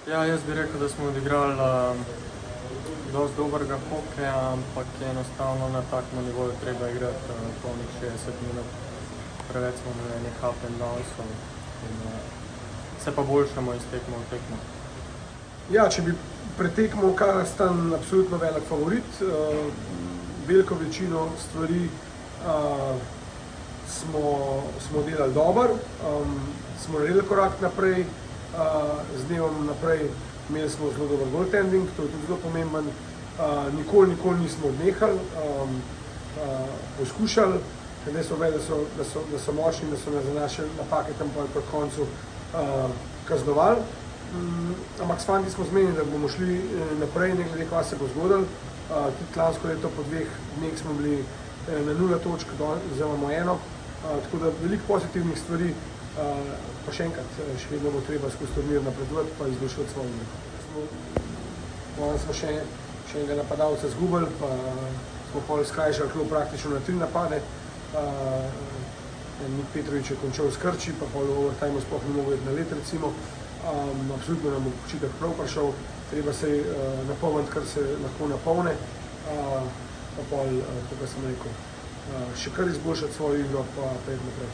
Ja, jaz bi rekel, da smo odigrali dosti dobrega hokeja, ampak je enostavno na takem nivoju treba igrati polnih 60 minut. Preveč smo imeli enih up and downsov in se pa boljšamo iz tekmo v tekmo. Ja, če bi pretekmo Kazakstan absolutno velik favorit. Veliko večino stvari smo delali dobro, smo naredili korak naprej, z dnevom naprej imeli smo zelo dober goaltending, to je tudi zelo pomemben. Nikoli nismo odnehali, poskušali, zdaj smo vedeli, da so močni, da so nas za naše napake tam proti koncu kaznovali. Ampak s fanti smo zmenili, da bomo šli naprej, ne glede kaj se bo zgodilo. Tudi lansko leto po 2 dneh smo bili na 0 točk, zdaj imamo 1. Tako da veliko pozitivnih stvari, pa še enkrat, še vedno bo treba skozi turnir napredovati pa izboljšati svojo igro. Danes smo še enega napadalca izgubili, pa smo pol skrajšali klub praktično na 3 napade. Nik Petrovič je končal s Krči, pa pol v overtimeu sploh ni mogel iti na let recimo. Absolutno nam bo počitek prav prišel, treba se napolniti, kar se lahko napolne, pa pol, kot sem rekel, še kar izboljšati svojo igro, pa pred naprej.